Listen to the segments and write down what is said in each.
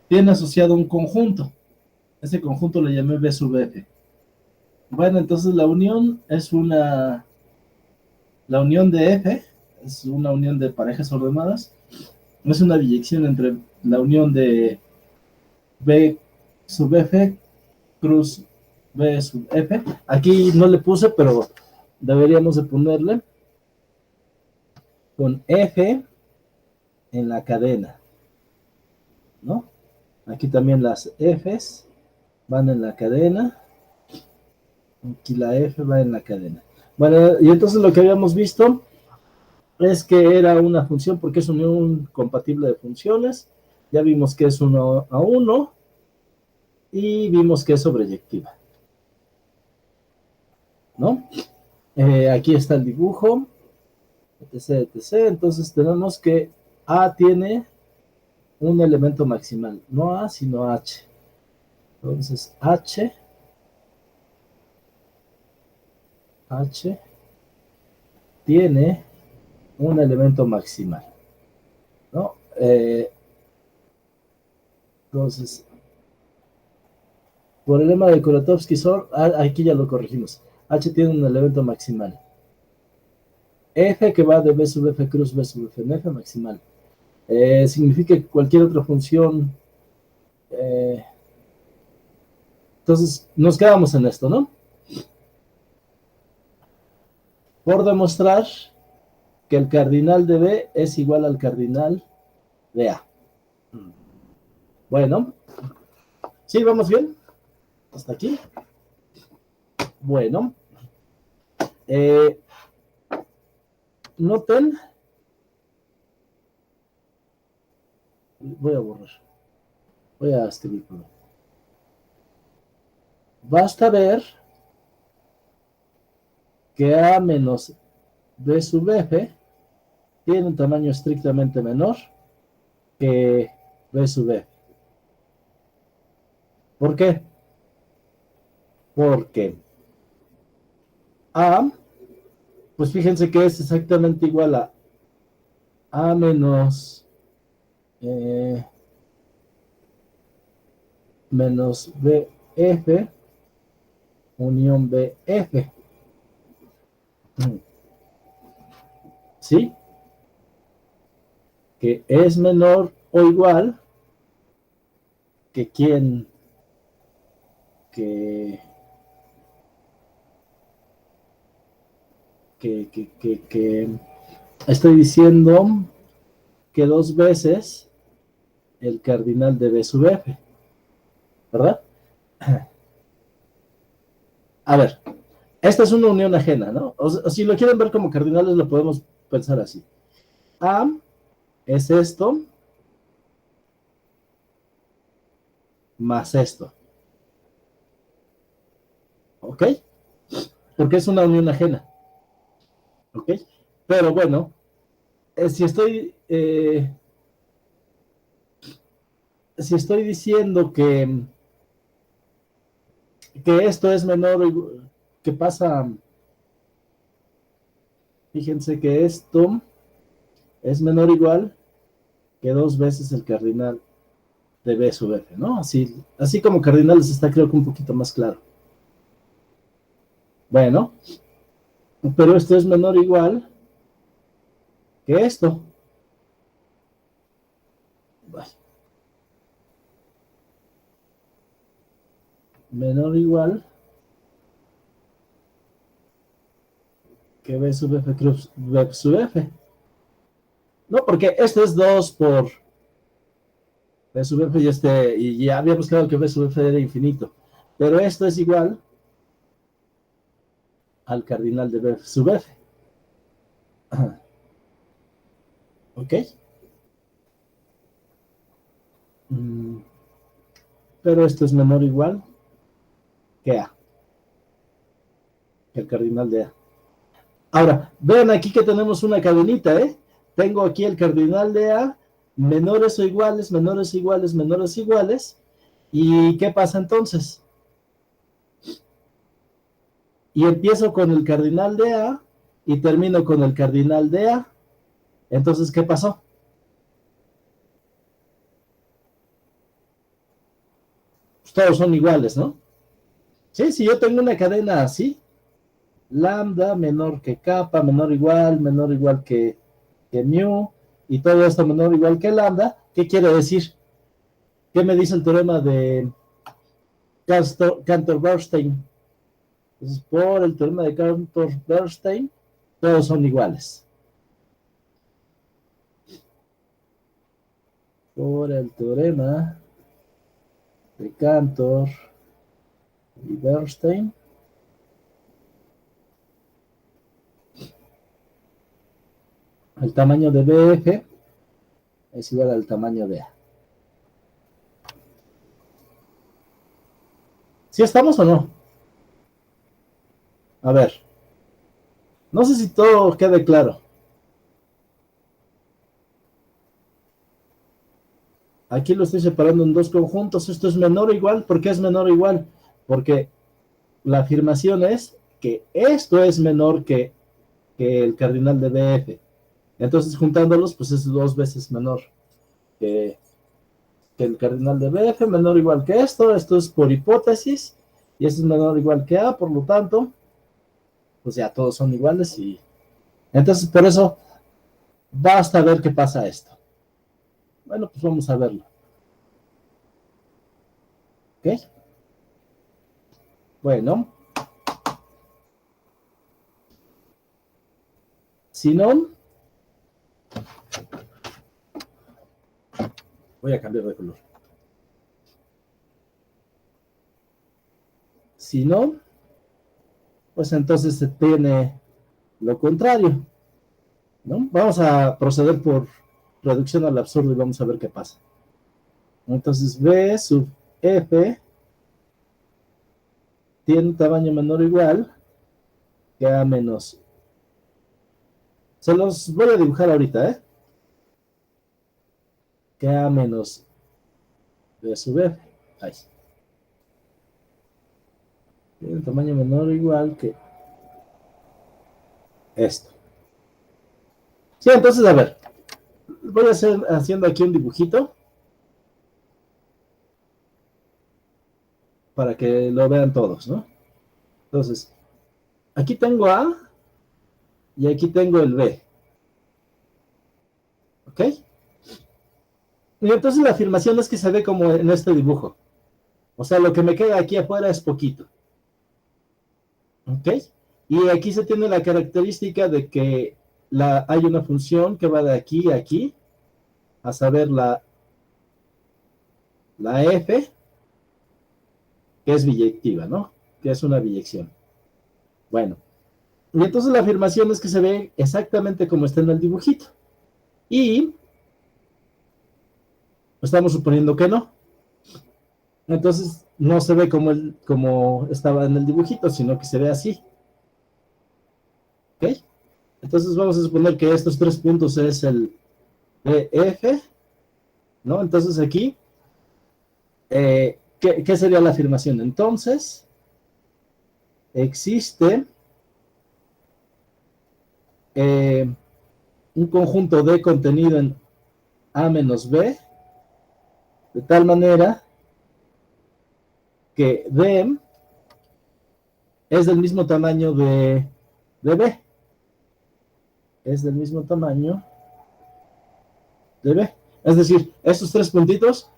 tiene asociado un conjunto. Ese conjunto le llamé B sub F. Bueno, entonces la unión de F es una unión de parejas ordenadas. Es una biyección entre la unión de B sub F cruz B sub F. Aquí no le puse, pero deberíamos de ponerle con F en la cadena, ¿no? Aquí también las Fs van en la cadena. Aquí la F va en la cadena. Bueno, y entonces lo que habíamos visto es que era una función porque es unión compatible de funciones. Ya vimos que es 1 a 1 y vimos que es sobreyectiva, ¿no? Aquí está el dibujo, etc, etc. Entonces tenemos que A tiene un elemento maximal, no A, sino H. Entonces H tiene un elemento maximal, ¿no? Entonces, por el lema de Kuratowski-Sor, aquí ya lo corregimos. H tiene un elemento maximal. F que va de B sub F cruz B sub F en F maximal. Significa que cualquier otra función. Entonces, nos quedamos en esto, ¿no? Por demostrar que el cardinal de B es igual al cardinal de A. Bueno, ¿sí vamos bien? ¿Hasta aquí? Bueno, noten, voy a borrar, voy a escribir. Basta ver que A menos B sub F tiene un tamaño estrictamente menor que B sub F. ¿Por qué? Porque A, pues fíjense que es exactamente igual a A menos menos BF unión BF. ¿Sí? Que es menor o igual que quien que estoy diciendo que dos veces el cardinal de B sub F, ¿verdad? A ver, esta es una unión ajena, ¿no? O si lo quieren ver como cardinales, lo podemos pensar así. A es esto más esto, ¿ok? Porque es una unión ajena, ¿ok? Pero bueno, si estoy diciendo que esto es menor, que pasa, fíjense que esto es menor o igual que dos veces el cardinal de B sub F, ¿no? Así como cardinales está creo que un poquito más claro. Bueno, pero esto es menor o igual que esto. Menor o igual que B sub F cruz B sub F. No, porque esto es 2 por B sub F y ya habíamos quedado que B sub F era infinito. Pero esto es igual al cardinal de B sub F. ¿Ok? Pero esto es menor o igual que A, que el cardinal de A. Ahora, vean aquí que tenemos una cadenita, ¿eh? Tengo aquí el cardinal de A, menores o iguales, menores o iguales, menores o iguales. ¿Y qué pasa entonces? Y empiezo con el cardinal de A y termino con el cardinal de A. Entonces, ¿qué pasó? todos son iguales, ¿no? Sí, si yo tengo una cadena así, lambda menor que kappa, menor igual que mu, y todo esto menor igual que lambda, ¿qué quiere decir? ¿Qué me dice el teorema de Cantor-Bernstein? Entonces, por el teorema de Cantor-Bernstein, todos son iguales. Por el teorema de Cantor y Bernstein, el tamaño de BF es igual al tamaño de A. ¿Sí estamos o no? A ver, no sé si todo quede claro. Aquí lo estoy separando en dos conjuntos. Esto es menor o igual. ¿Por qué es menor o igual? Porque la afirmación es que esto es menor que el cardinal de BF. Entonces, juntándolos, pues es 2 veces menor que el cardinal de BF, menor o igual que esto. Esto es por hipótesis. Y esto es menor o igual que A. Por lo tanto, pues ya todos son iguales. Y entonces, por eso, basta ver qué pasa esto. Bueno, pues vamos a verlo. ¿Ok? Bueno. Si no, voy a cambiar de color. Si no, pues entonces se tiene lo contrario, ¿no? Vamos a proceder por reducción al absurdo y vamos a ver qué pasa. Entonces B sub F tiene un tamaño menor o igual que A menos. Se los voy a dibujar ahorita, ¿eh? Que A menos B sub F. Ahí. Tiene un tamaño menor o igual que esto. Sí, entonces, a ver. Voy a hacer haciendo aquí un dibujito para que lo vean todos, ¿no? Entonces, aquí tengo A y aquí tengo el B. ¿Ok? Y entonces la afirmación es que se ve como en este dibujo. O sea, lo que me queda aquí afuera es poquito. ¿Ok? Y aquí se tiene la característica de que hay una función que va de aquí a aquí, a saber la f, que es biyectiva, ¿no? Que es una biyección. Bueno, y entonces la afirmación es que se ve exactamente como está en el dibujito. Y estamos suponiendo que no. Entonces no se ve como estaba en el dibujito, sino que se ve así. ¿Ok? Entonces vamos a suponer que estos 3 puntos es el BF, ¿no? Entonces aquí, ¿qué sería la afirmación? Entonces, existe un conjunto de contenido en A menos B, de tal manera que D es del mismo tamaño de B. Es del mismo tamaño de B. Es decir, estos 3 puntitos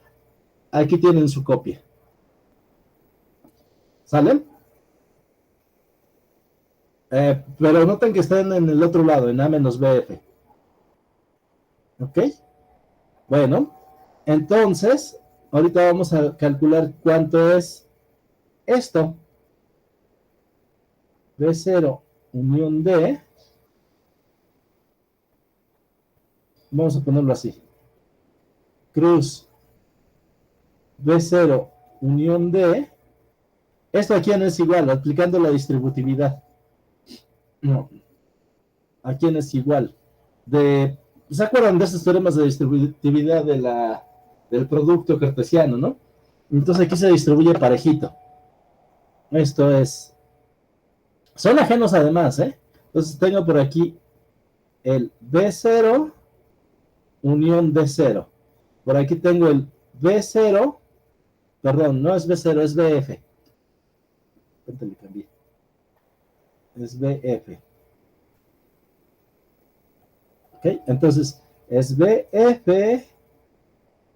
aquí tienen su copia. ¿Salen? Pero noten que están en el otro lado, en A menos BF. ¿Ok? Bueno, entonces, ahorita vamos a calcular cuánto es esto. B0 unión D. Vamos a ponerlo así. Cruz B0 unión D. Esto aquí no es igual, aplicando la distributividad. No, aquí no es igual. ¿Se acuerdan de estos teoremas de distributividad del producto cartesiano, no? Entonces aquí se distribuye parejito. Esto es. Son ajenos además, ¿eh? Entonces tengo por aquí el B0 unión D0. Por aquí tengo el B0 Perdón, no es B0, es BF. ¿Cuánto le cambié? Es BF. ¿Ok? Entonces, es BF,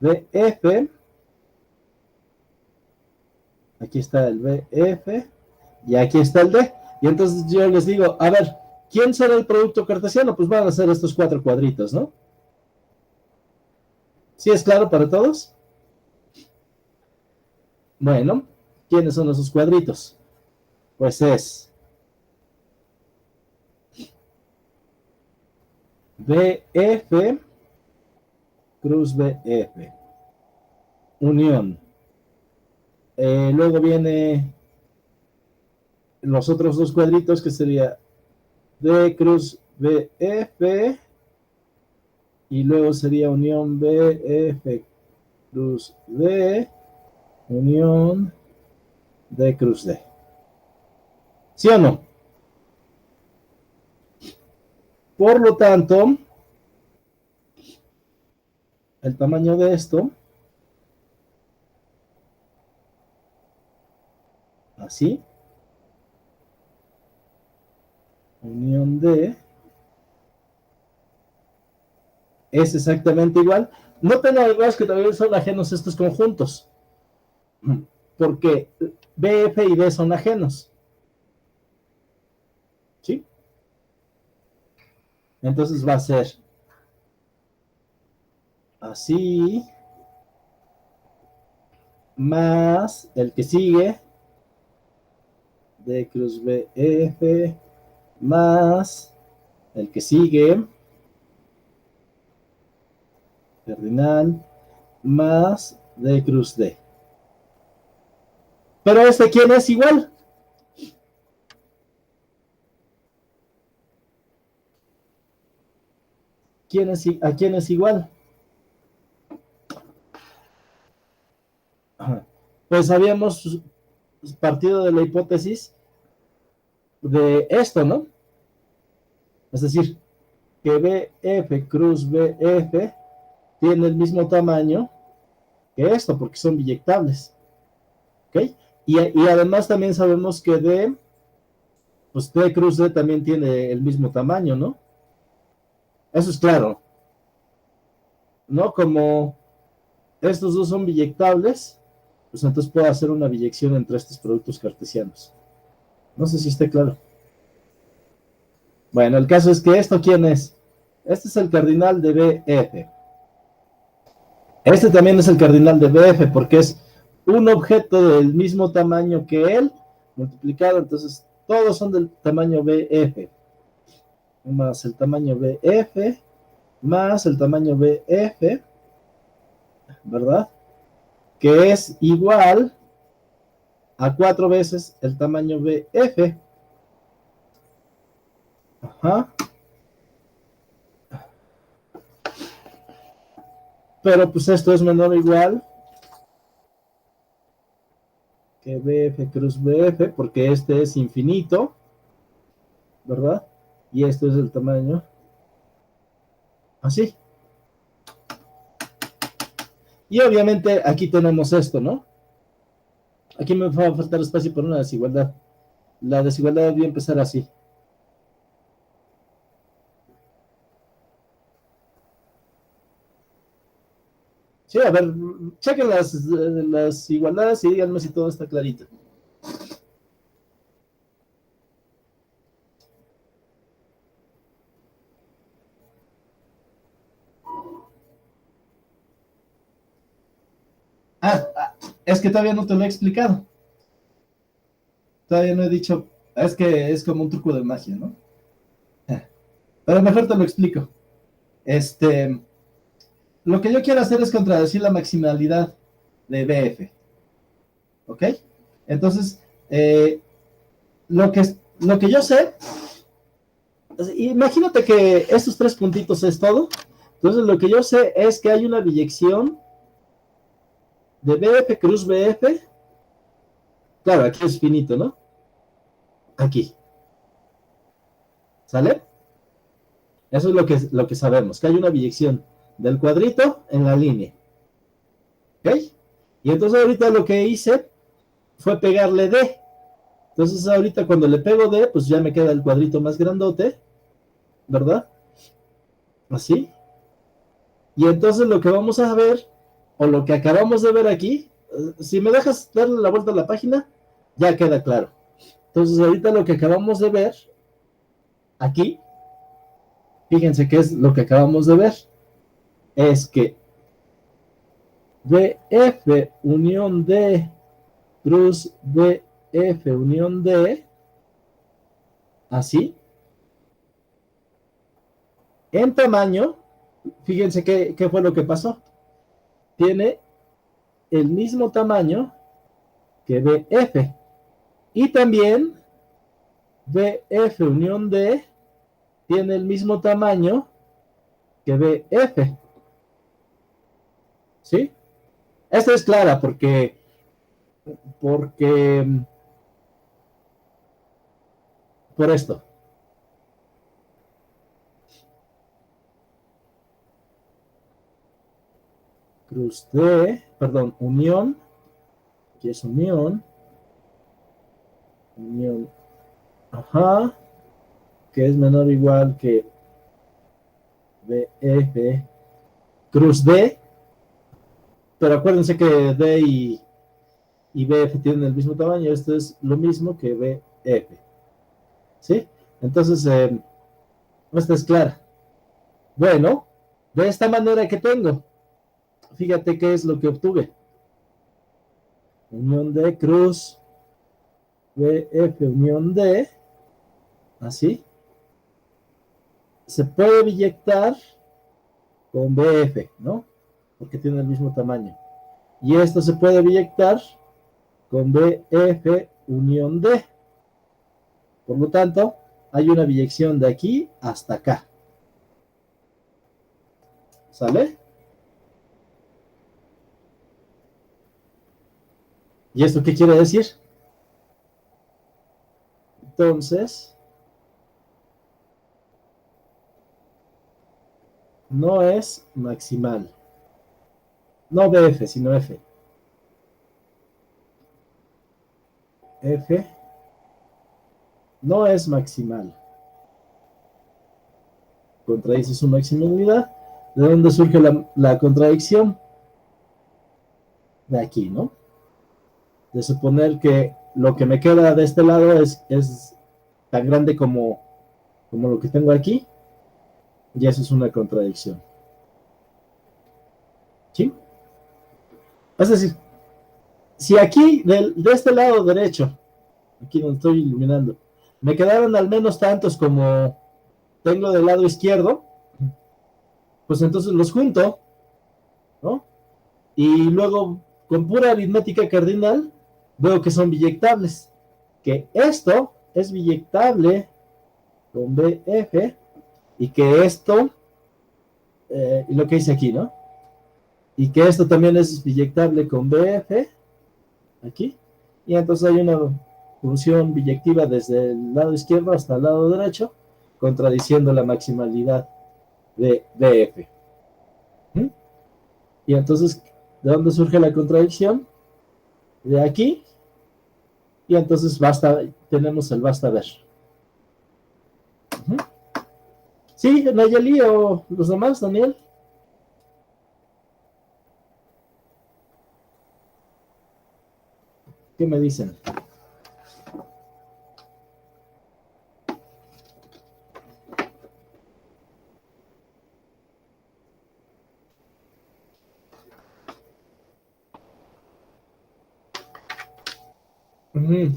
BF. Aquí está el BF y aquí está el D. Y entonces yo les digo, a ver, ¿quién será el producto cartesiano? Pues van a ser estos 4 cuadritos, ¿no? ¿Sí es claro para todos? Bueno, ¿quiénes son esos cuadritos? Pues es BF, cruz BF, unión. Luego viene los otros 2 cuadritos que sería D cruz BF y luego sería unión BF cruz D, unión D cruz D. ¿Sí o no? Por lo tanto, el tamaño de esto, así, unión D, es exactamente igual. Noten además que también son ajenos estos conjuntos, porque BF y D son ajenos. ¿Sí? Entonces va a ser así, más el que sigue, D cruz BF, más el que sigue, cardinal, más D cruz D. Pero este, ¿quién es igual? ¿A quién es igual? Pues habíamos partido de la hipótesis de esto, ¿no? Es decir, que BF cruz BF tiene el mismo tamaño que esto, porque son biyectables. ¿Ok? Y además también sabemos que D, pues D cruz D también tiene el mismo tamaño, ¿no? Eso es claro, ¿no? Como estos dos son biyectables, pues entonces puedo hacer una biyección entre estos productos cartesianos. No sé si esté claro. Bueno, el caso es que esto, ¿quién es? Este es el cardinal de BF. Este también es el cardinal de BF porque es un objeto del mismo tamaño que él multiplicado, entonces todos son del tamaño BF, más el tamaño BF, más el tamaño BF, ¿verdad? Que es igual a 4 veces el tamaño BF. Ajá. Pero pues esto es menor o igual que BF cruz BF, porque este es infinito, ¿verdad? Y este es el tamaño así. Y obviamente aquí tenemos esto, ¿no? Aquí me va a faltar espacio por una desigualdad. La desigualdad debe empezar así. Sí, a ver, chequen las igualdades y díganme si todo está clarito. Es que todavía no te lo he explicado. Todavía no he dicho, es que es como un truco de magia, ¿no? Pero mejor te lo explico. Lo que yo quiero hacer es contradecir la maximalidad de BF. ¿Ok? Entonces, lo, que, lo que yo sé, imagínate que estos 3 puntitos es todo. Entonces, lo que yo sé es que hay una biyección de BF cruz BF. Claro, aquí es finito, ¿no? Aquí. ¿Sale? Eso es lo que sabemos, que hay una biyección del cuadrito en la línea. ¿Ok? Y entonces ahorita lo que hice fue pegarle D. Entonces ahorita cuando le pego D, pues ya me queda el cuadrito más grandote, ¿verdad? Así. Y entonces lo que vamos a ver, o lo que acabamos de ver aquí, si me dejas darle la vuelta a la página, ya queda claro. Entonces ahorita lo que acabamos de ver aquí, fíjense qué es lo que acabamos de ver, es que BF unión D cruz BF unión D, así, en tamaño, fíjense qué fue lo que pasó. Tiene el mismo tamaño que BF. Y también BF unión D tiene el mismo tamaño que BF. ¿Sí? Esta es clara porque por esto. Cruz D, perdón, unión, aquí es unión, ajá, que es menor o igual que BF, cruz D, pero acuérdense que D y BF tienen el mismo tamaño, esto es lo mismo que BF, ¿sí? Entonces, esta es clara. Bueno, de esta manera que tengo, fíjate qué es lo que obtuve. Unión D cruz BF unión D, así, se puede biyectar con BF, ¿no? Porque tiene el mismo tamaño. Y esto se puede biyectar con BF unión D. Por lo tanto, hay una biyección de aquí hasta acá. ¿Sale? ¿Y esto qué quiere decir? Entonces, no es maximal. No BF, sino F. F no es maximal. Contradice su maximalidad. ¿De dónde surge la contradicción? De aquí, ¿no? De suponer que lo que me queda de este lado es tan grande como lo que tengo aquí, y eso es una contradicción. ¿Sí? Es decir, si aquí de este lado derecho, aquí donde estoy iluminando, me quedaron al menos tantos como tengo del lado izquierdo, pues entonces los junto, ¿no? Y luego, con pura aritmética cardinal, veo que son biyectables. Que esto es biyectable con BF y que esto, lo que hice aquí, ¿no? Y que esto también es biyectable con BF, aquí. Y entonces hay una función biyectiva desde el lado izquierdo hasta el lado derecho, contradiciendo la maximalidad de BF. ¿Mm? Y entonces, ¿de dónde surge la contradicción? De aquí. Y entonces tenemos el basta ver. Uh-huh. ¿Sí, Nayeli o los demás, Daniel? ¿Qué me dicen? Uh-huh.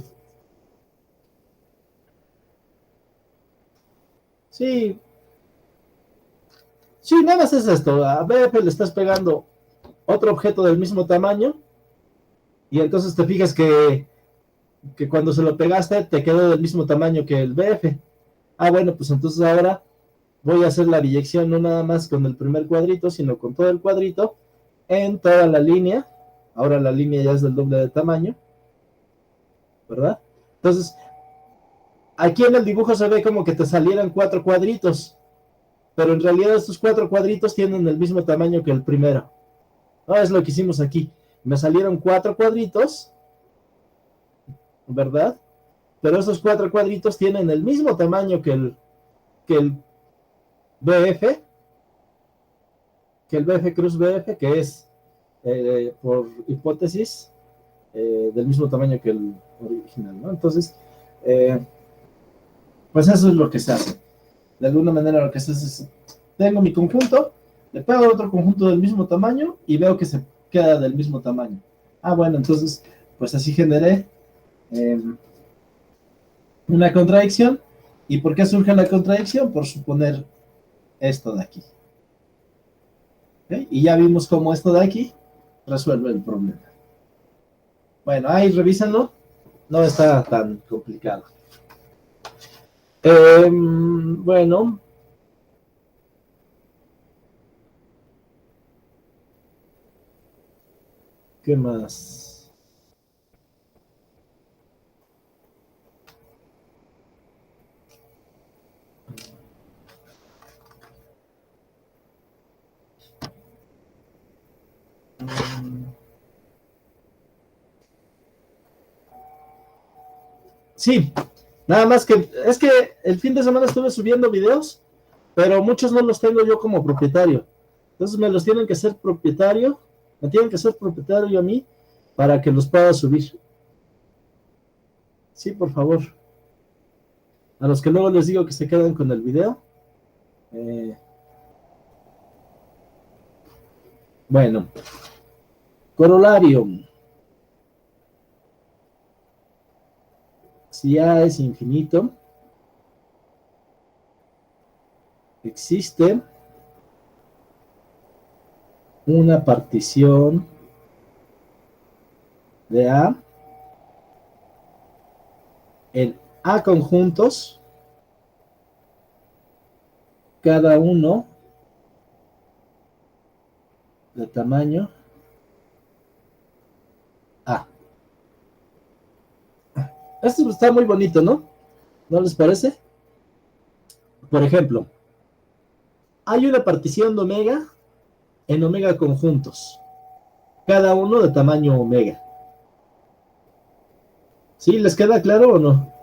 Sí, sí, nada más es esto. A BF le estás pegando otro objeto del mismo tamaño y entonces te fijas que cuando se lo pegaste te quedó del mismo tamaño que el BF. Ah, bueno, pues entonces ahora voy a hacer la biyección no nada más con el primer cuadrito, sino con todo el cuadrito en toda la línea. Ahora la línea ya es del doble de tamaño, ¿verdad? Entonces, aquí en el dibujo se ve como que te salieran 4 cuadritos, pero en realidad estos 4 cuadritos tienen el mismo tamaño que el primero. No, es lo que hicimos aquí. Me salieron 4 cuadritos, ¿verdad? Pero esos 4 cuadritos tienen el mismo tamaño que el BF, que el BF cruz BF, que es, por hipótesis, del mismo tamaño que el original, ¿no? Entonces, pues eso es lo que se hace. De alguna manera lo que se hace es, tengo mi conjunto, le pego otro conjunto del mismo tamaño y veo que se queda del mismo tamaño. Ah, bueno, entonces, pues así generé una contradicción. ¿Y por qué surge la contradicción? Por suponer esto de aquí. ¿Okay? Y ya vimos cómo esto de aquí resuelve el problema. Bueno, ahí revísenlo. No está tan complicado. Bueno. ¿Qué más? Sí, nada más que es que el fin de semana estuve subiendo videos, pero muchos no los tengo yo como propietario. Entonces me los tienen que ser propietario, me tienen que ser propietario a mí para que los pueda subir. Sí, por favor. A los que luego les digo que se quedan con el video. Bueno, corolario. Si A es infinito, existe una partición de A en A conjuntos, cada uno de tamaño A. Esto está muy bonito, ¿no? ¿No les parece? Por ejemplo, hay una partición de omega en omega conjuntos, cada uno de tamaño omega. ¿Sí? ¿Les queda claro o no?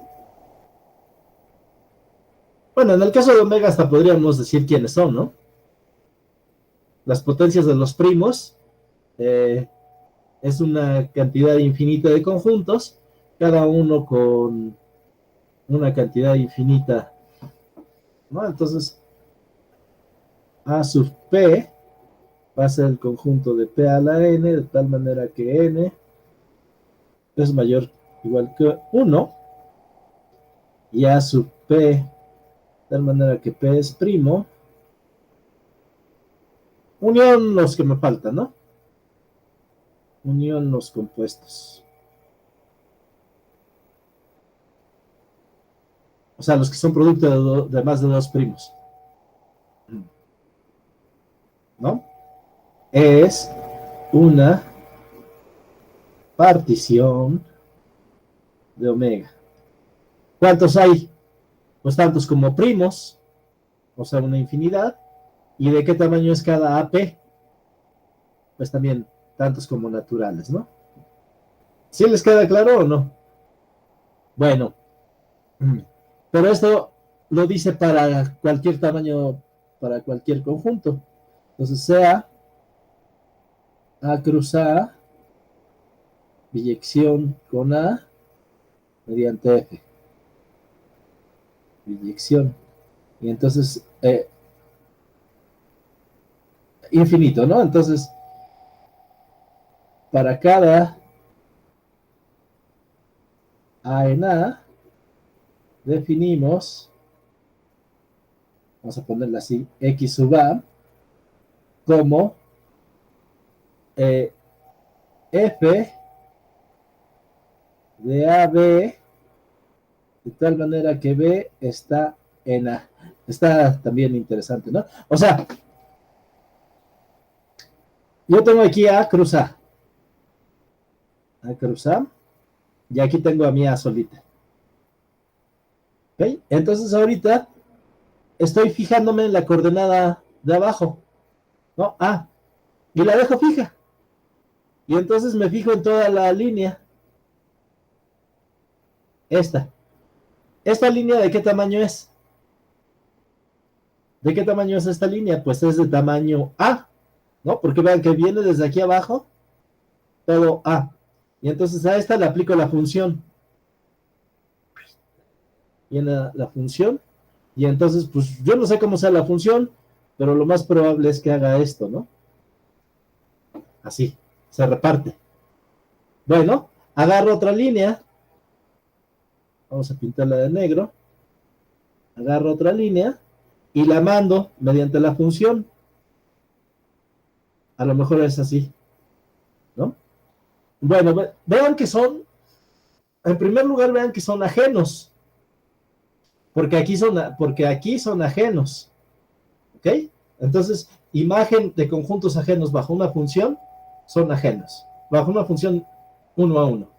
Bueno, en el caso de omega hasta podríamos decir quiénes son, ¿no? Las potencias de los primos, es una cantidad infinita de conjuntos, cada uno con una cantidad infinita, ¿no? Entonces, A sub P va a ser el conjunto de P a la N, de tal manera que N es mayor o igual que 1, y A sub P, de tal manera que P es primo, unión los que me faltan, ¿no? Unión los compuestos. O sea, los que son producto de más de 2 primos. ¿No? Es una partición de omega. ¿Cuántos hay? Pues tantos como primos, o sea, una infinidad. ¿Y de qué tamaño es cada AP? Pues también tantos como naturales, ¿no? ¿Sí les queda claro o no? Bueno, pero esto lo dice para cualquier tamaño, para cualquier conjunto. Entonces, sea A cruz A, biyección con A, mediante F. Biyección. Y entonces, infinito, ¿no? Entonces, para cada A en A, definimos, vamos a ponerla así, X sub A, como F de AB, de tal manera que B está en A. Está también interesante, ¿no? O sea, yo tengo aquí A cruz A. A cruz A. Y aquí tengo a mi A solita. ¿Ok? Entonces ahorita estoy fijándome en la coordenada de abajo, ¿no? A. Y la dejo fija. Y entonces me fijo en toda la línea. Esta. ¿Esta línea de qué tamaño es? ¿De qué tamaño es esta línea? Pues es de tamaño A, ¿no? Porque vean que viene desde aquí abajo, todo A. Y entonces a esta le aplico la función. Viene la función. Y entonces, pues yo no sé cómo sea la función, pero lo más probable es que haga esto, ¿no? Así, se reparte. Bueno, agarro otra línea. Vamos a pintarla de negro. Agarro otra línea y la mando mediante la función. A lo mejor es así, ¿no? Bueno, vean que son, en primer lugar, vean que son ajenos. Porque aquí son ajenos. ¿Ok? Entonces, imagen de conjuntos ajenos bajo una función son ajenos. Bajo una función uno a uno.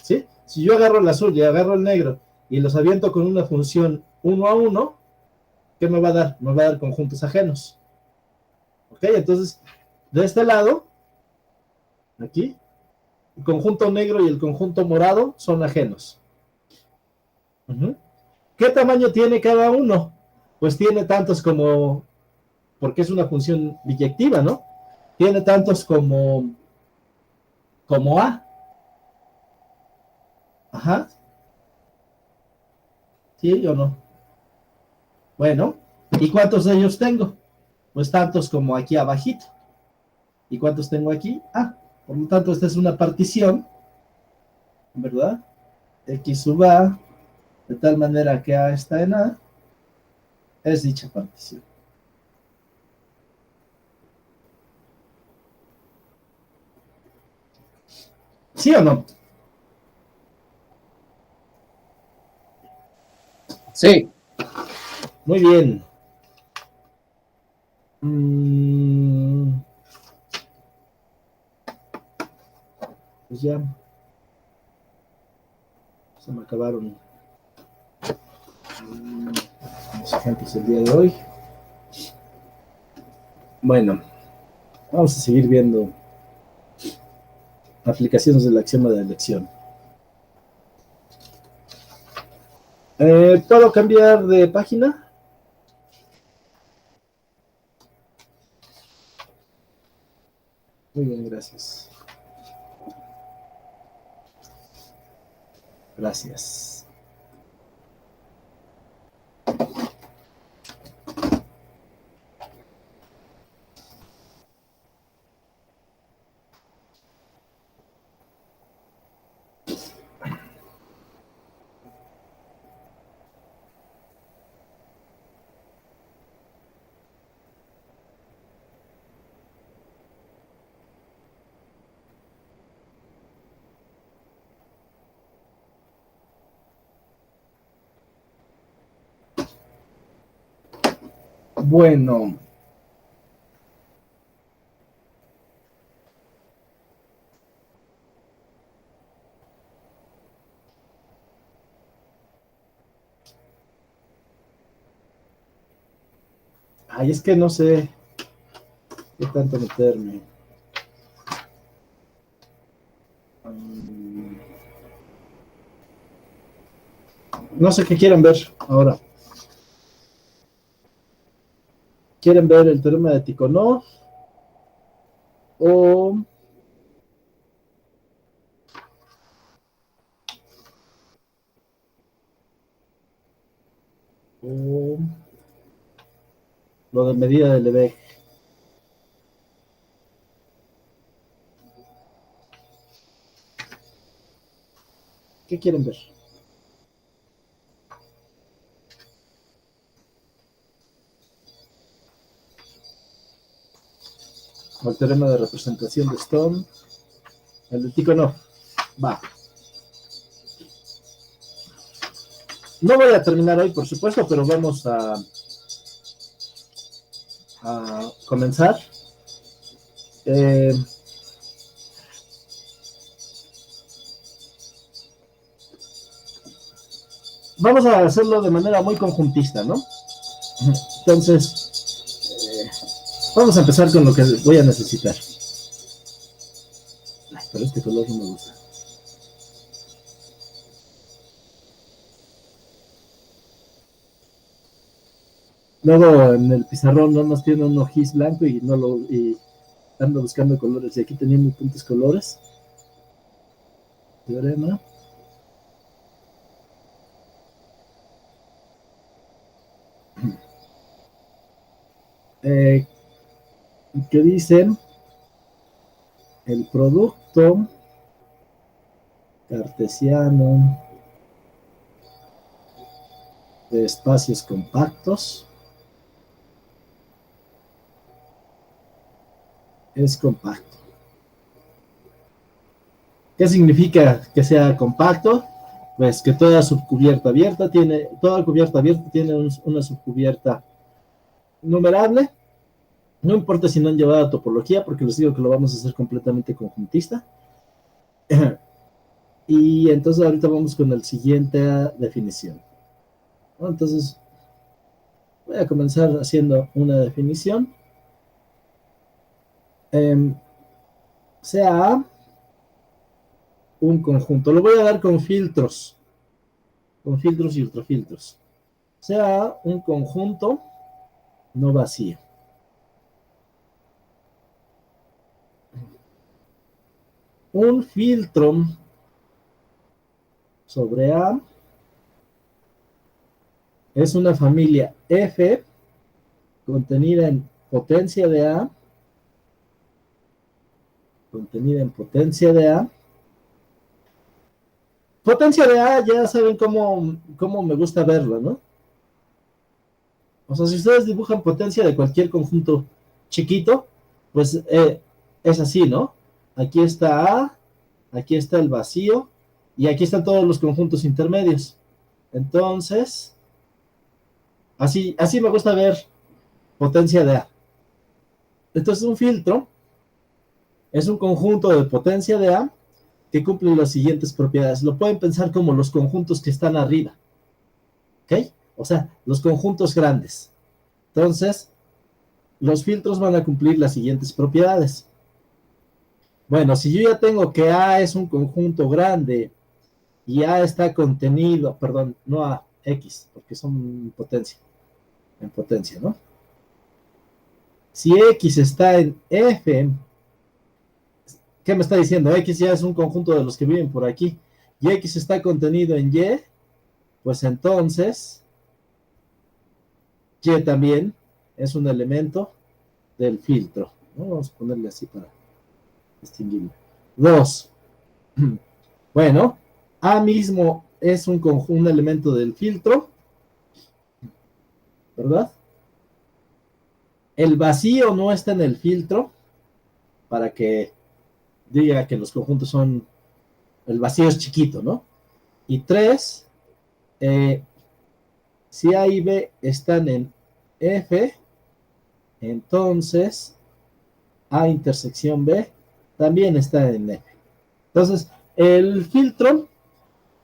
¿Sí? Si yo agarro el azul y agarro el negro y los aviento con una función uno a uno, ¿qué me va a dar? Me va a dar conjuntos ajenos. ¿Ok? Entonces, de este lado, aquí, el conjunto negro y el conjunto morado son ajenos. ¿Qué tamaño tiene cada uno? Pues tiene tantos como, porque es una función biyectiva, ¿no? Tiene tantos como A. Ajá. ¿Sí o no? Bueno, ¿y cuántos de ellos tengo? Pues tantos como aquí abajito. ¿Y cuántos tengo aquí? Ah, por lo tanto, esta es una partición, ¿verdad? X sub A, de tal manera que A está en A, es dicha partición. ¿Sí o no? Sí. Muy bien. Pues ya. Se me acabaron los ejemplos el día de hoy. Bueno, vamos a seguir viendo aplicaciones del axioma de elección. ¿Puedo cambiar de página? Muy bien, gracias. Gracias. Bueno. Ay, es que no sé qué tanto meterme. No sé qué quieren ver ahora. ¿Quieren ver el teorema de Tikhonov? O lo de medida de Lebesgue. ¿Qué quieren ver? O el teorema de representación de Stone. El de Tikhonov. Va. No voy a terminar hoy, por supuesto, pero vamos a comenzar. Vamos a hacerlo de manera muy conjuntista, ¿no? Entonces, vamos a empezar con lo que voy a necesitar. color no me gusta. Luego en el pizarrón no nos tiene un ojis blanco y ando buscando colores. Y aquí tenía mis puntos colores. Teorema. ¿Qué dicen? El producto cartesiano de espacios compactos es compacto. ¿Qué significa que sea compacto? Pues que toda cubierta abierta tiene una subcubierta numerable. No importa si no han llevado a topología, porque les digo que lo vamos a hacer completamente conjuntista. Y entonces ahorita vamos con la siguiente definición. Entonces voy a comenzar haciendo una definición. Sea A un conjunto. Lo voy a dar con filtros y ultrafiltros. Sea A un conjunto no vacío. Un filtro sobre A es una familia F contenida en potencia de A, Potencia de A, ya saben cómo me gusta verlo, ¿no? O sea, si ustedes dibujan potencia de cualquier conjunto chiquito, pues es así, ¿no? Aquí está A, aquí está el vacío, y aquí están todos los conjuntos intermedios. Entonces, así me gusta ver potencia de A. Entonces, un filtro es un conjunto de potencia de A que cumple las siguientes propiedades. Lo pueden pensar como los conjuntos que están arriba, ¿ok? O sea, los conjuntos grandes. Entonces, los filtros van a cumplir las siguientes propiedades. Bueno, si yo ya tengo que A es un conjunto grande y A está contenido, perdón, no A, X, porque son en potencia, ¿no? Si X está en F, ¿qué me está diciendo? X ya es un conjunto de los que viven por aquí, y X está contenido en Y, pues entonces Y también es un elemento del filtro, ¿no? Vamos a ponerle así para distinguirlo. 2. Bueno, A mismo es un elemento del filtro, ¿verdad? El vacío no está en el filtro, para que diga que los conjuntos son, el vacío es chiquito, ¿no? Y 3, si A y B están en F, entonces A intersección B también está en F. Entonces, el filtro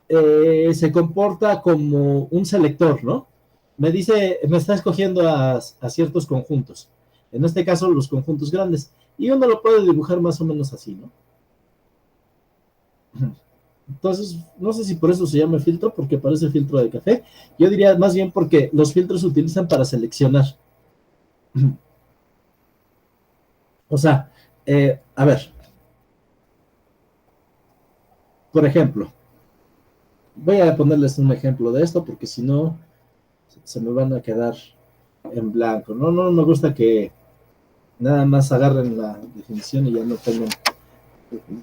se comporta como un selector, ¿no? Me está escogiendo a ciertos conjuntos. En este caso, los conjuntos grandes. Y uno lo puede dibujar más o menos así, ¿no? Entonces, no sé si por eso se llama filtro, porque parece filtro de café. Yo diría más bien porque los filtros se utilizan para seleccionar. O sea, a ver, por ejemplo, voy a ponerles un ejemplo de esto, porque si no, se me van a quedar en blanco. No me gusta que nada más agarren la definición y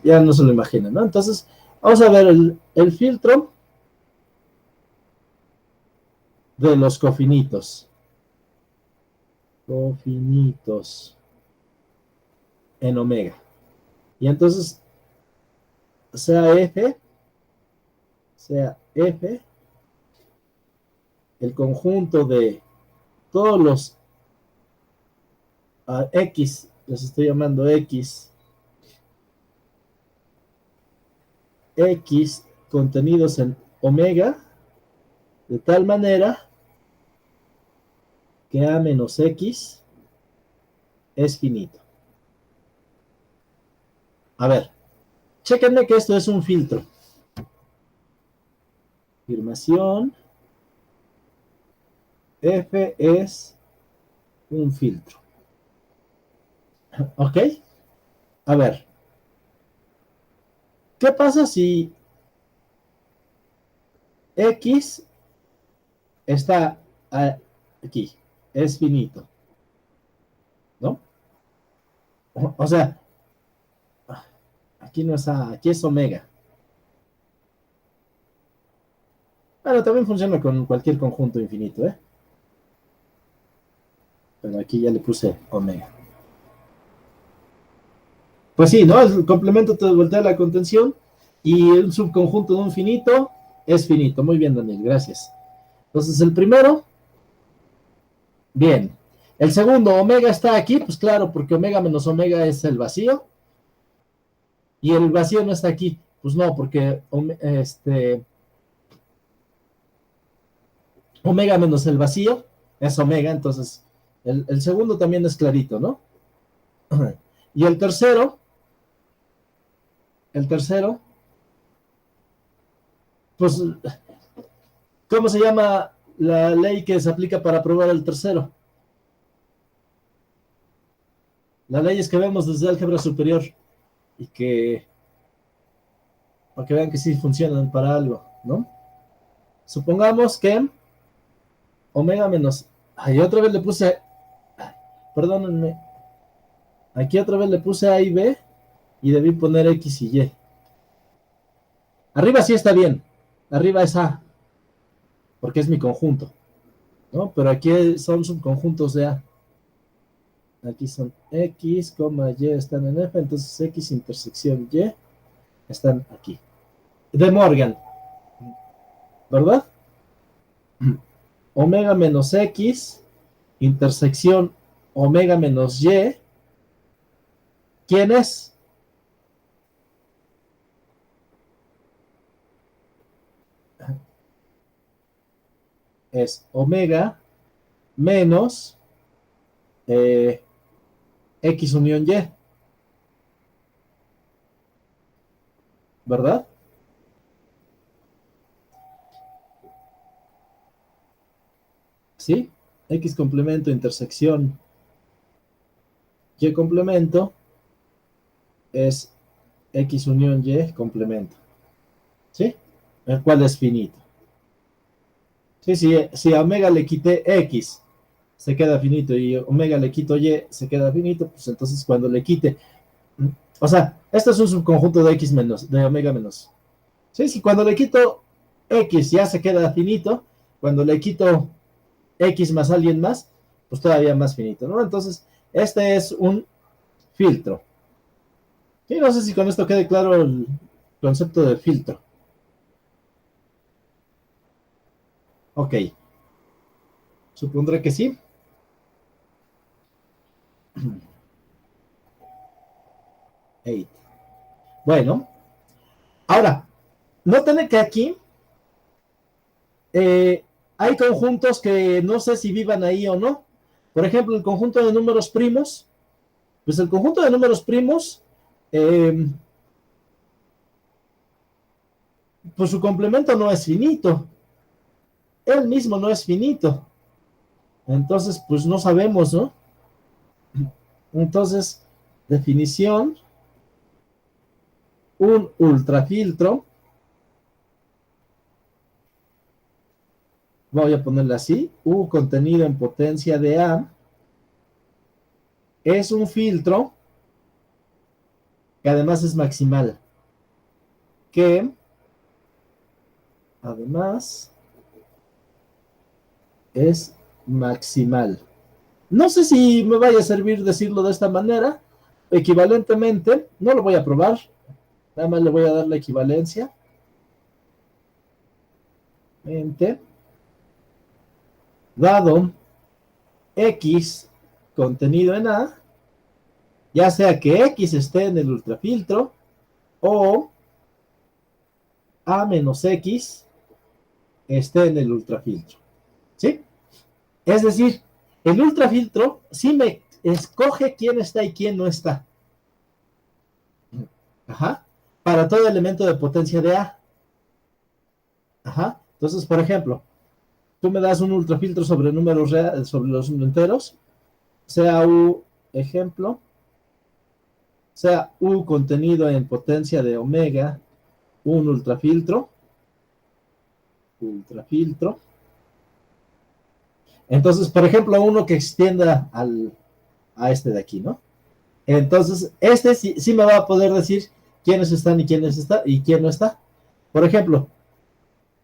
ya no se lo imaginan, ¿no? Entonces, vamos a ver el filtro de los cofinitos. Cofinitos en omega. Y entonces, sea F, el conjunto de todos los X, los estoy llamando X contenidos en omega, de tal manera que A menos X es finito. A ver, Chéquenme que esto es un filtro. Afirmación. F es un filtro. ¿Ok? A ver. ¿Qué pasa si X está aquí? Es finito, ¿no? O sea, aquí no es A, aquí es omega. Bueno, también funciona con cualquier conjunto infinito, ¿eh? Pero aquí ya le puse omega. Pues sí, ¿no? El complemento te voltea la contención y el subconjunto de un finito es finito. Muy bien, Daniel, gracias. Entonces, el primero, bien. El segundo, omega está aquí, pues claro, porque omega menos omega es el vacío. Y el vacío no está aquí. Pues no, porque omega menos el vacío es omega, entonces el segundo también es clarito, ¿no? Y el tercero, pues, ¿cómo se llama la ley que se aplica para probar el tercero? Las leyes que vemos desde álgebra superior y que, para que vean que sí funcionan para algo, ¿no? Supongamos que omega menos, ay, otra vez le puse, ay, perdónenme, aquí otra vez le puse A y B y debí poner X y Y. Arriba sí está bien, arriba es A, porque es mi conjunto, ¿no? Pero aquí son subconjuntos de A. Aquí son X, Y están en F, entonces X intersección Y están aquí. De Morgan, ¿verdad? Omega menos X, intersección omega menos Y. ¿Quién es? Es omega menos X unión Y, ¿verdad? ¿Sí? X complemento, intersección Y complemento es X unión Y complemento. ¿Sí? El cual es finito. Sí, sí, si a omega le quité X, se queda finito, y omega le quito Y, se queda finito, pues entonces cuando le quite, o sea, este es un subconjunto de X menos, de omega menos. Sí, si cuando le quito X ya se queda finito, cuando le quito X más alguien más, pues todavía más finito, ¿no? Entonces, este es un filtro. Sí, no sé si con esto quede claro el concepto de filtro. Ok, supondré que sí. Eight. Bueno, ahora, noten que aquí hay conjuntos que no sé si vivan ahí o no. Por ejemplo, el conjunto de números primos. Pues el conjunto de números primos, eh, pues su complemento no es finito. Él mismo no es finito. Entonces, pues no sabemos, ¿no? Entonces, definición, un ultrafiltro, voy a ponerle así, U contenido en potencia de A, es un filtro que además es maximal, que además es maximal. No sé si me vaya a servir decirlo de esta manera, equivalentemente, no lo voy a probar, nada más le voy a dar la equivalencia. Dado X contenido en A, ya sea que X esté en el ultrafiltro o A menos X esté en el ultrafiltro. ¿Sí? Es decir, el ultrafiltro sí me escoge quién está y quién no está. Ajá. para todo elemento de potencia de A. Ajá. Entonces, por ejemplo, tú me das un ultrafiltro sobre números reales, sobre los enteros, sea U ejemplo, sea U contenido en potencia de omega, un ultrafiltro, entonces, por ejemplo, uno que extienda a este de aquí, ¿no? Entonces, este sí me va a poder decir quiénes están y quiénes está y quién no está. Por ejemplo,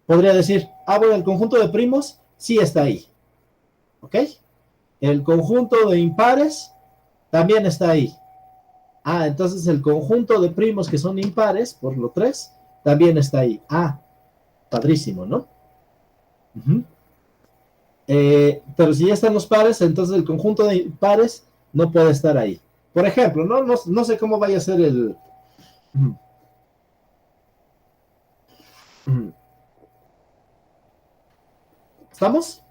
podría decir, bueno, el conjunto de primos sí está ahí, ¿ok? El conjunto de impares también está ahí. Entonces el conjunto de primos que son impares, por lo 3, también está ahí. Padrísimo, ¿no? Uh-huh. Pero si ya están los pares, entonces el conjunto de pares no puede estar ahí. Por ejemplo, no sé cómo vaya a ser el... ¿Estamos?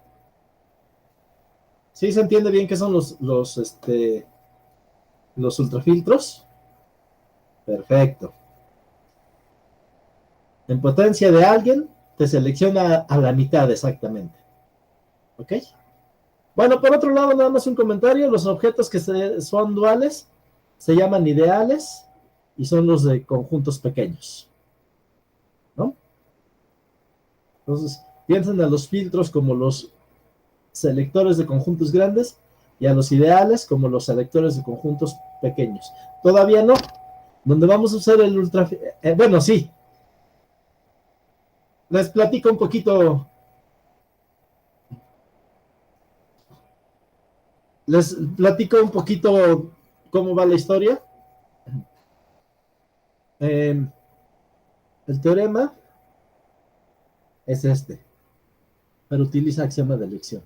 ¿Sí se entiende bien qué son los ultrafiltros? Perfecto. En potencia de alguien, te selecciona a la mitad exactamente. ¿Ok? Bueno, por otro lado, nada más un comentario. Los objetos que son duales se llaman ideales y son los de conjuntos pequeños, ¿no? Entonces, piensen a los filtros como los selectores de conjuntos grandes y a los ideales como los selectores de conjuntos pequeños. Todavía no. Donde vamos a usar el ultra... bueno, sí. Les platico un poquito... Les platico un poquito cómo va la historia. El teorema es este, pero utiliza axioma de elección.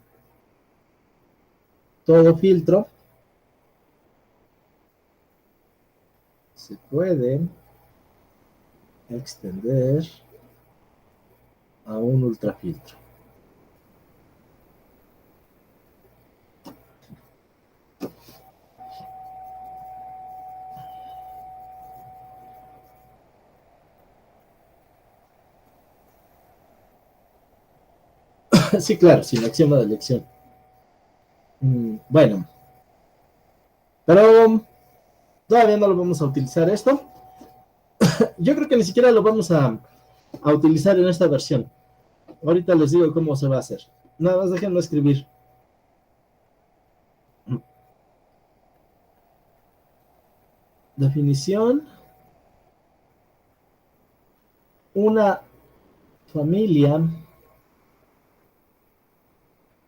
Todo filtro se puede extender a un ultrafiltro. Sí, claro, sin axioma de elección. Bueno, pero todavía no lo vamos a utilizar esto. Yo creo que ni siquiera lo vamos a utilizar en esta versión. Ahorita les digo cómo se va a hacer. Nada más déjenme escribir. Definición. Una familia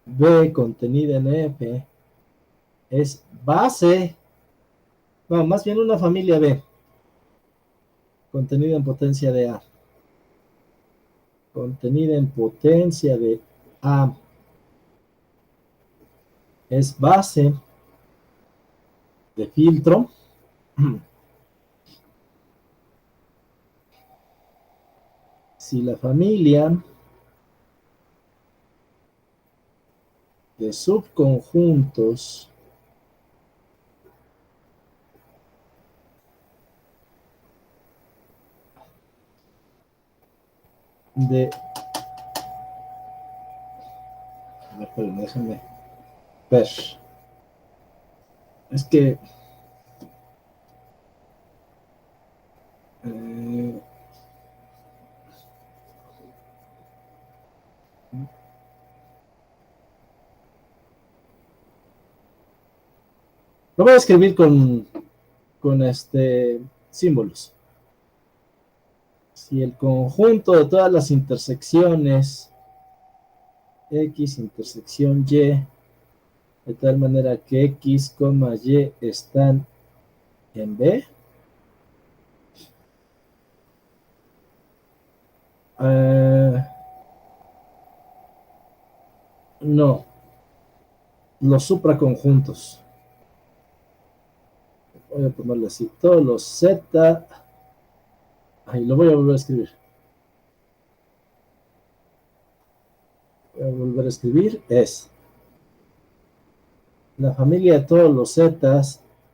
B contenida en F es base. No, más bien una familia B contenida en potencia de A. Contenida en potencia de A es base de filtro si la familia de subconjuntos de... A ver, perdón, déjenme ver. Es que... lo voy a escribir con símbolos. Si el conjunto de todas las intersecciones X intersección Y, de tal manera que X, Y están en B, no, los supraconjuntos. Voy a ponerle así, todos los Z, lo voy a volver a escribir. Voy a volver a escribir, es la familia de todos los Z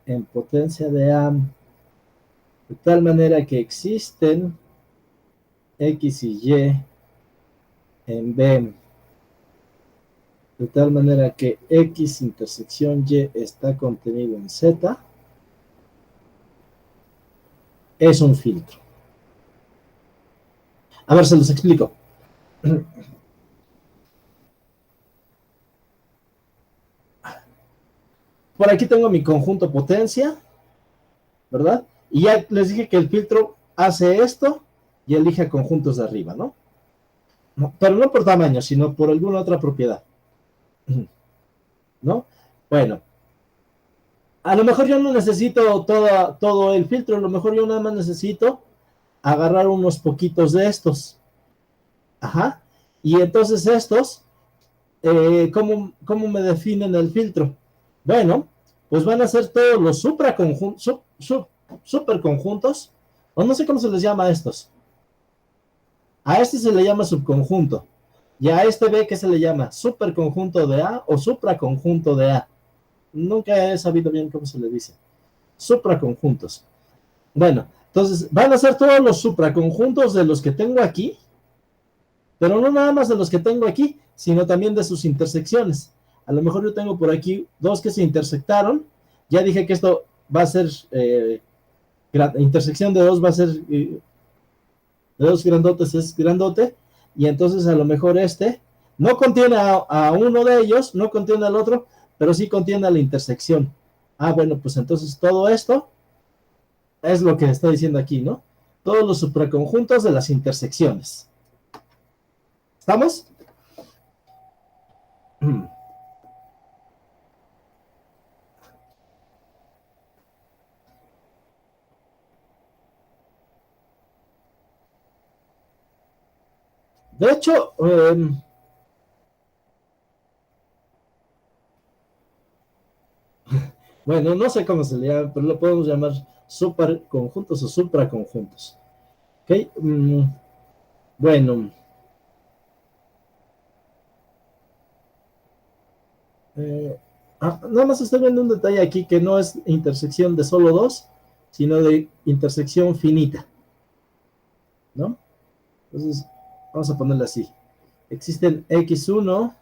en potencia de A de tal manera que existen X y Y en B, de tal manera que X intersección Y está contenido en Z, es un filtro. A ver, se los explico. Por aquí tengo mi conjunto potencia, ¿verdad? Y ya les dije que el filtro hace esto y elige conjuntos de arriba, ¿no? Pero no por tamaño, sino por alguna otra propiedad, ¿no? Bueno, a lo mejor yo no necesito todo el filtro, a lo mejor yo nada más necesito agarrar unos poquitos de estos. Ajá. Y entonces estos, ¿cómo me definen el filtro? Bueno, pues van a ser todos los superconjuntos, o no sé cómo se les llama a estos. A este se le llama subconjunto. Y a este B, ¿qué se le llama? Superconjunto de A o supraconjunto de A. Nunca he sabido bien cómo se le dice. Supraconjuntos. Bueno, entonces van a ser todos los supraconjuntos de los que tengo aquí, pero no nada más de los que tengo aquí, sino también de sus intersecciones. A lo mejor yo tengo por aquí dos que se intersectaron. Ya dije que esto va a ser, intersección de dos va a ser, de dos grandotes es grandote, y entonces a lo mejor este no contiene a uno de ellos, no contiene al otro, pero sí contiene a la intersección. Ah, bueno, pues entonces todo esto es lo que está diciendo aquí, ¿no? Todos los supraconjuntos de las intersecciones. ¿Estamos? De hecho, bueno, no sé cómo se le llama, pero lo podemos llamar superconjuntos o supraconjuntos. ¿Ok? Bueno, eh, nada más estoy viendo un detalle aquí que no es intersección de solo dos, sino de intersección finita, ¿no? Entonces, vamos a ponerle así. Existen x1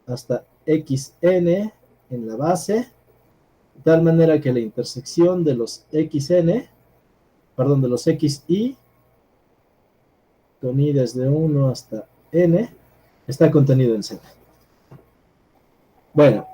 hasta xn en la base, de tal manera que la intersección de los xn, perdón, de los xi, con i desde 1 hasta n, está contenido en z. Bueno,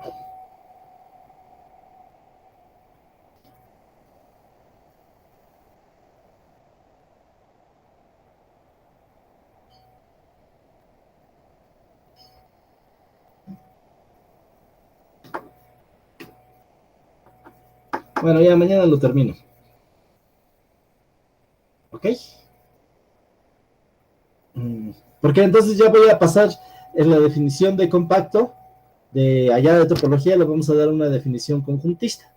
bueno, ya mañana lo termino. ¿Ok? Porque entonces ya voy a pasar en la definición de compacto, de allá de topología, le vamos a dar una definición conjuntista.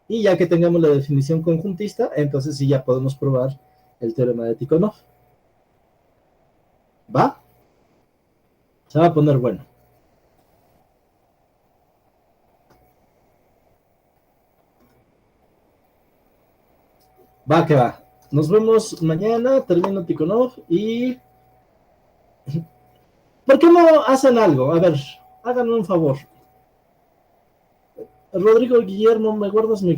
Y ya que tengamos la definición conjuntista, entonces sí ya podemos probar el teorema de Tikhonov. ¿Va? Se va a poner bueno. Va que va. Nos vemos mañana, termino Tikhonov y... ¿Por qué no hacen algo? A ver, háganme un favor. Rodrigo Guillermo, ¿me guardas mi